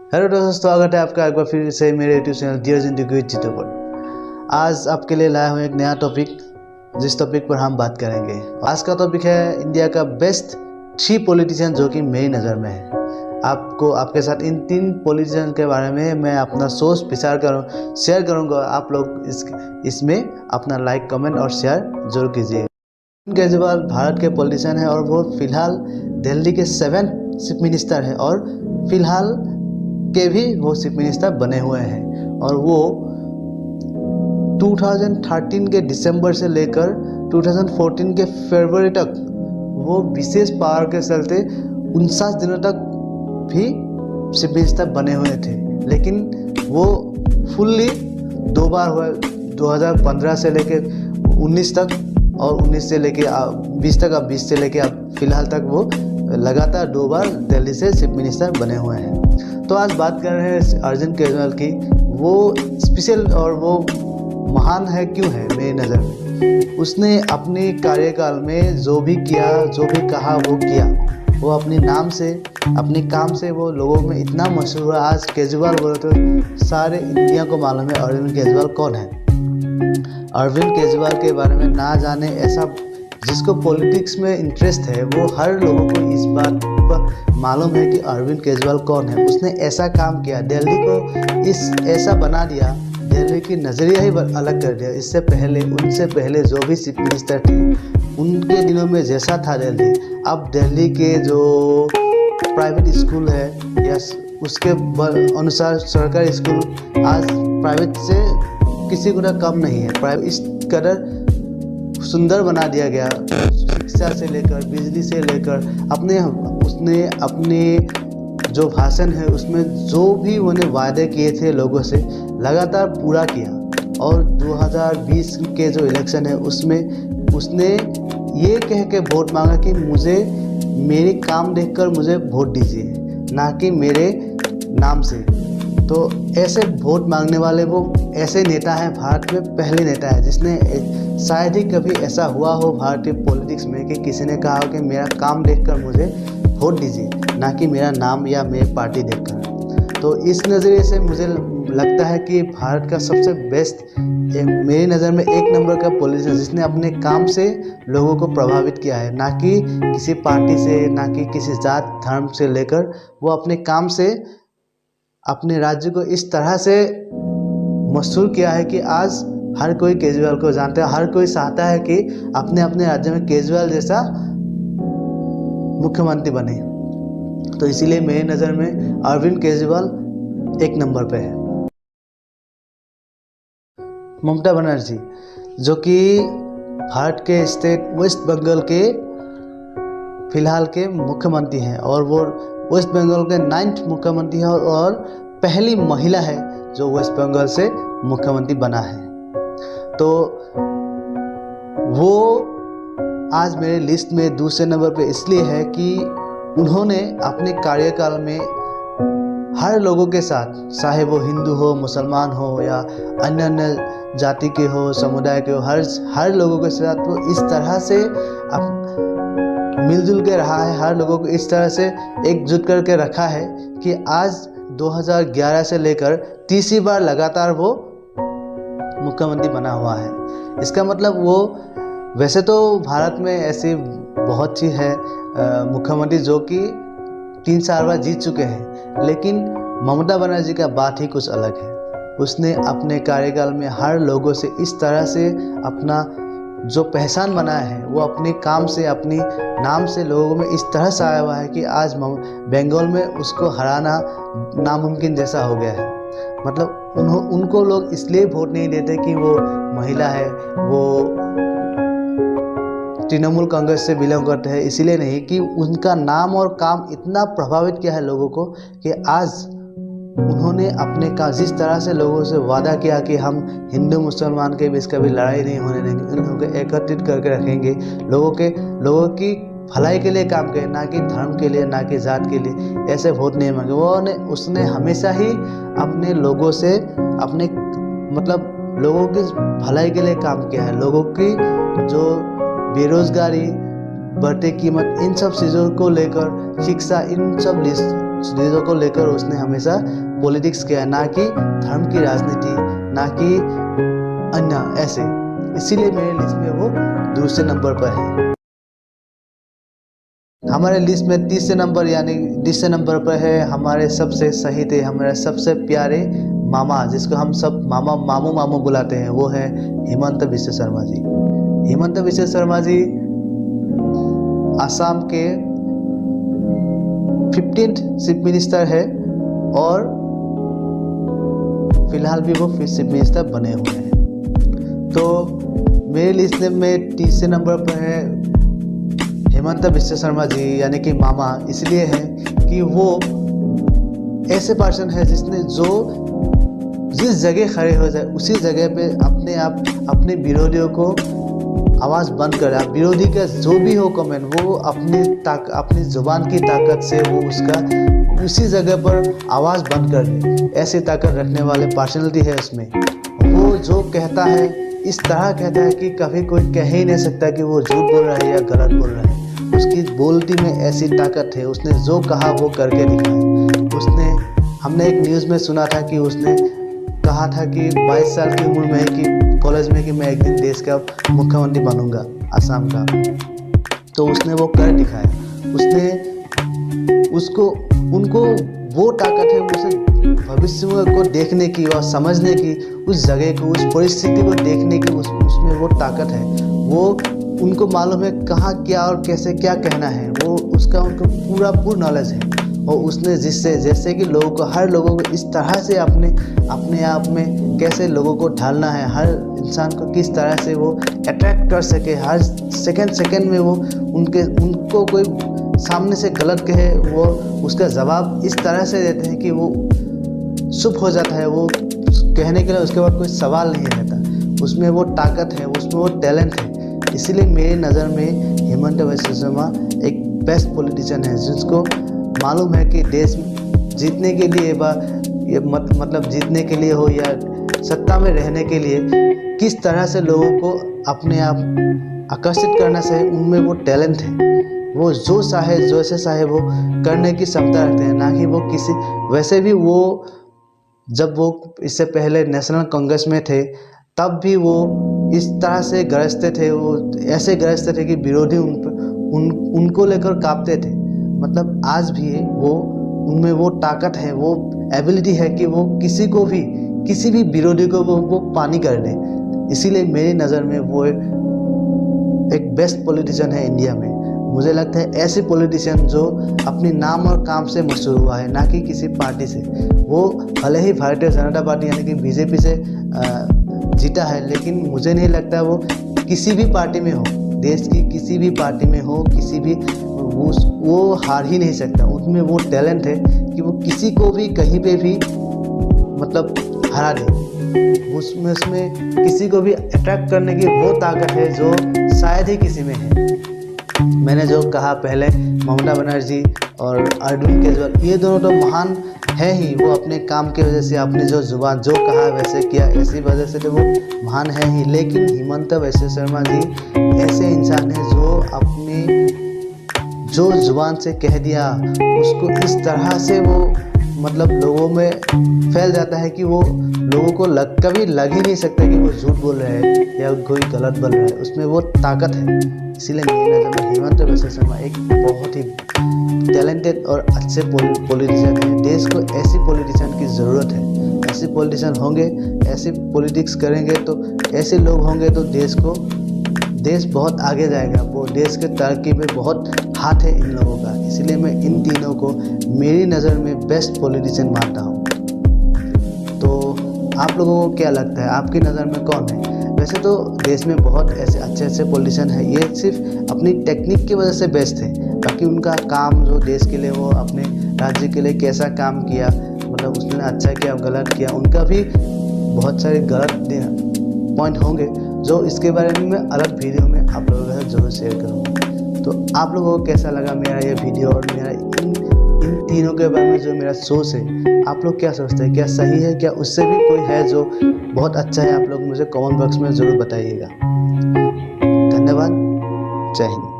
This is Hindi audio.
हेलो दोस्तों, स्वागत है आपका एक बार फिर से मेरे यूट्यूब चैनल डियर जिंदगी विद जीतू पर। आज आपके लिए लाया हूँ एक नया टॉपिक, जिस टॉपिक पर हम बात करेंगे। आज का टॉपिक है इंडिया का बेस्ट 3 पॉलिटिशियन जो कि मेरी नज़र में है। आपके साथ इन 3 पॉलिटिशियन के बारे में मैं अपना सोच विचार शेयर करूँगा। आप लोग इसमें अपना लाइक, कमेंट और शेयर जरूर कीजिए। अरविंद केजरीवाल भारत के पॉलिटिशियन है और वो फिलहाल दिल्ली के 7th चीफ मिनिस्टर है और फिलहाल के भी वो चीफ मिनिस्टर बने हुए हैं। और वो 2013 के दिसंबर से लेकर 2014 के फरवरी तक वो विशेष पावर के चलते 49 दिनों तक भी चीफ मिनिस्टर बने हुए थे। लेकिन वो फुल्ली 2 बार हुआ, 2015 से लेकर 19 तक और 19 से लेकर 20 तक, अब 20 से लेकर अब फिलहाल तक वो लगातार 2 बार दिल्ली से चीफ मिनिस्टर बने हुए हैं। तो आज बात कर रहे हैं अरविंद केजरीवाल की। वो स्पेशल और वो महान है क्यों है मेरी नज़र में। उसने अपने कार्यकाल में जो भी किया, जो भी कहा वो किया। वो अपने नाम से, अपने काम से वो लोगों में इतना मशहूर हुआ। आज केजरीवाल बोले तो सारे इंडिया को मालूम है अरविंद केजरीवाल कौन है। अरविंद केजरीवाल के बारे में ना जाने ऐसा, जिसको पॉलिटिक्स में इंटरेस्ट है वो हर लोगों को इस बात पर मालूम है कि अरविंद केजरीवाल कौन है। उसने ऐसा काम किया, दिल्ली को ऐसा बना दिया, दिल्ली की नज़रिया ही अलग कर दिया। उनसे पहले जो भी चीफ मिनिस्टर थे उनके दिनों में जैसा था दिल्ली, अब दिल्ली के जो प्राइवेट स्कूल है या उसके अनुसार सरकारी स्कूल आज प्राइवेट से किसी गुना कम नहीं है। प्राइवेट इस कदर सुंदर बना दिया गया, शिक्षा से लेकर बिजली से लेकर उसने अपने जो भाषण है उसमें जो भी उन्होंने वादे किए थे लोगों से लगातार पूरा किया। और 2020 के जो इलेक्शन है उसमें उसने ये कह के वोट मांगा कि मेरे काम देखकर मुझे वोट दीजिए, ना कि मेरे नाम से। तो ऐसे वोट मांगने वाले वो ऐसे नेता हैं, भारत में पहले नेता है जिसने, शायद ही कभी ऐसा हुआ हो भारतीय पॉलिटिक्स में कि किसी ने कहा हो कि मेरा काम देखकर मुझे वोट दीजिए, ना कि मेरा नाम या मेरी पार्टी देखकर। तो इस नज़रिए से मुझे लगता है कि भारत का सबसे बेस्ट, मेरी नज़र में 1 नंबर का पॉलिटिशियन जिसने अपने काम से लोगों को प्रभावित किया है, ना कि किसी पार्टी से, ना कि किसी जात धर्म से लेकर। वो अपने काम से अपने राज्य को इस तरह से मशहूर किया है कि आज हर कोई केजरीवाल को जानता है। हर कोई चाहता है कि अपने अपने राज्य में केजरीवाल जैसा मुख्यमंत्री बने। तो इसीलिए मेरी नज़र में अरविंद केजरीवाल 1 नंबर पे है। ममता बनर्जी जो कि भारत के स्टेट वेस्ट बंगाल के फिलहाल के मुख्यमंत्री हैं और वो वेस्ट बंगाल के 9th मुख्यमंत्री है और पहली महिला है जो वेस्ट बंगाल से मुख्यमंत्री बना है। तो वो आज मेरे लिस्ट में दूसरे नंबर पे इसलिए है कि उन्होंने अपने कार्यकाल में हर लोगों के साथ, चाहे वो हिंदू हो, मुसलमान हो या अन्य जाति के हो, समुदाय के हो, हर लोगों के साथ वो इस तरह से मिलजुल के रहा है। हर लोगों को इस तरह से एकजुट करके रखा है कि आज 2011 से लेकर तीसरी बार लगातार वो मुख्यमंत्री बना हुआ है। इसका मतलब वो, वैसे तो भारत में ऐसी बहुत सी है मुख्यमंत्री जो कि 3-4 बार जीत चुके हैं, लेकिन ममता बनर्जी का बात ही कुछ अलग है। उसने अपने कार्यकाल में हर लोगों से इस तरह से अपना जो पहचान बनाया है, वो अपने काम से, अपनी नाम से लोगों में इस तरह से आया हुआ है कि आज बंगाल में उसको हराना नामुमकिन जैसा हो गया है। मतलब उनको लोग इसलिए वोट नहीं देते कि वो महिला है, वो तृणमूल कांग्रेस से बिलोंग करते हैं, इसीलिए नहीं कि उनका नाम और काम इतना प्रभावित किया है लोगों को कि आज उन्होंने अपने का जिस तरह से लोगों से वादा किया कि हम हिंदू मुसलमान के बीच कभी लड़ाई नहीं होने देंगे, उन लोगों को एकत्रित करके रखेंगे, लोगों की भलाई के लिए काम करें, ना कि धर्म के लिए, ना कि जात के लिए। ऐसे वोट नहीं मांगे उसने हमेशा ही अपने लोगों से, अपने लोगों की भलाई के लिए काम किया है। लोगों की जो बेरोजगारी, बढ़ती कीमत, इन सब चीज़ों को लेकर, शिक्षा, इन सब चीज़ों को लेकर उसने हमेशा पॉलिटिक्स किया, ना कि धर्म की राजनीति, ना कि अन्य ऐसे। इसीलिए मेरे लिस्ट में वो दूसरे नंबर पर है। हमारे लिस्ट में तीसरे नंबर यानी तीसरे नंबर पर है हमारे सबसे सही थे, हमारे सबसे प्यारे मामा, जिसको हम सब मामा मामू मामू बुलाते हैं, वो है हेमंत बिस्व शर्मा जी। हेमंत बिस्व शर्मा जी आसाम के 15th चीफ मिनिस्टर है और फिलहाल भी वो चीफ मिनिस्टर बने हुए हैं। तो मेरे लिस्ट में तीसरे नंबर पर है हेमंत बिस्व शर्मा जी यानी कि मामा, इसलिए है कि वो ऐसे पर्सन है जिसने जिस जगह खड़े हो जाए उसी जगह पे अपने आप अपने विरोधियों को आवाज़ बंद करे। विरोधी का जो भी हो कमेंट, वो अपनी जुबान की ताकत से वो उसका उसी जगह पर आवाज़ बंद कर दे। ऐसी ताकत रखने वाले पर्सनैलिटी है उसमें। वो जो कहता है इस तरह कहता है कि कभी कोई कह ही नहीं सकता कि वो झूठ बोल रहा है या गलत बोल रहा है। उसकी बोलती में ऐसी ताकत है, उसने जो कहा वो करके दिखाया। हमने एक न्यूज़ में सुना था कि उसने कहा था कि 22 साल की उम्र में कि कॉलेज में कि मैं एक दिन देश का मुख्यमंत्री बनूंगा आसाम का। तो उसने वो कर दिखाया। उनको वो ताकत है, उसे भविष्य को देखने की और समझने की, उस जगह को, उस परिस्थिति को देखने की उसमें वो ताकत है। वो उनको मालूम है कहाँ क्या और कैसे क्या कहना है, वो उनको पूरा नॉलेज है। और उसने जैसे कि हर लोगों को इस तरह से अपने आप में कैसे लोगों को ढालना है, हर इंसान को किस तरह से वो अट्रैक्ट कर सके, हर सेकंड में वो उनको कोई सामने से गलत कहे वो उसका जवाब इस तरह से देते हैं कि वो चुप हो जाता है। वो कहने के लिए उसके बाद कोई सवाल नहीं रहता। उसमें वो ताकत है, उसमें वो टैलेंट है। इसीलिए मेरी नज़र में हेमंत बिस्व शर्मा एक बेस्ट पॉलिटिशियन है, जिसको मालूम है कि देश जीतने के लिए मतलब जीतने के लिए हो या सत्ता में रहने के लिए किस तरह से लोगों को अपने आप आकर्षित करना चाहिए, उनमें वो टैलेंट है। वो जैसे चाहे वो करने की क्षमता रखते हैं, ना कि वो किसी वैसे भी वो जब वो इससे पहले नेशनल कांग्रेस में थे तब भी वो इस तरह से गरजते थे, वो ऐसे गरजते थे कि विरोधी उनको लेकर कांपते थे। मतलब आज भी वो उनमें वो ताकत है, वो एबिलिटी है कि वो किसी भी विरोधी को वो पानी कर दे। इसीलिए मेरी नज़र में वो एक बेस्ट पॉलिटिशियन है इंडिया में। मुझे लगता है ऐसे पॉलिटिशियन जो अपनी नाम और काम से मशहूर हुआ है, ना कि किसी पार्टी से। वो भले ही भारतीय जनता पार्टी यानी कि बीजेपी से जीता है, लेकिन मुझे नहीं लगता वो किसी भी पार्टी में हो, देश की किसी भी पार्टी में हो, वो हार ही नहीं सकता। उसमें वो टैलेंट है कि वो किसी को भी कहीं पे भी मतलब हरा दे। उसमें किसी को भी अट्रैक्ट करने की वो ताकत है जो शायद ही किसी में है। मैंने जो कहा पहले, ममता बनर्जी और अर्जुन केजरीवाल, ये दोनों तो महान है ही। वो अपने काम की वजह से अपनी जो जुबान जो कहा वैसे किया, ऐसी वजह से तो वो महान है ही। लेकिन हेमंत बिस्व शर्मा जी ऐसे इंसान है जो जुबान से कह दिया उसको इस तरह से वो मतलब लोगों में फैल जाता है कि वो लोगों को कभी लग ही नहीं सकता कि वो झूठ बोल रहे हैं या कोई गलत बोल रहा है। उसमें वो ताकत है। इसीलिए मेरी नज़र में हेमंत बिस्व शर्मा एक बहुत ही टैलेंटेड और अच्छे पॉलिटिशियन है। देश को ऐसी पॉलिटिशियन की ज़रूरत है। ऐसे पॉलिटिशियन होंगे, ऐसी पॉलिटिक्स करेंगे, तो ऐसे लोग होंगे तो देश बहुत आगे जाएगा। वो देश के तरक्की में बहुत हाथ है इन लोगों का। इसलिए मैं इन तीनों को मेरी नज़र में बेस्ट पॉलिटिशियन मानता हूँ। तो आप लोगों को क्या लगता है, आपकी नज़र में कौन है? वैसे तो देश में बहुत ऐसे अच्छे पॉलिटिशियन हैं, ये सिर्फ अपनी टेक्निक की वजह से बेस्ट है। बाकी उनका काम जो देश के लिए, वो अपने राज्य के लिए कैसा काम किया, मतलब उसने अच्छा किया गलत किया, उनका भी बहुत सारे गलत पॉइंट होंगे जो इसके बारे में मैं अलग वीडियो में आप लोगों के साथ जरूर शेयर करूँगा। तो आप लोगों को कैसा लगा मेरा ये वीडियो और मेरा इन तीनों के बारे में जो मेरा सोच है, आप लोग क्या सोचते हैं? क्या सही है, क्या उससे भी कोई है जो बहुत अच्छा है? आप लोग मुझे कमेंट बॉक्स में ज़रूर बताइएगा। धन्यवाद। जय हिंद।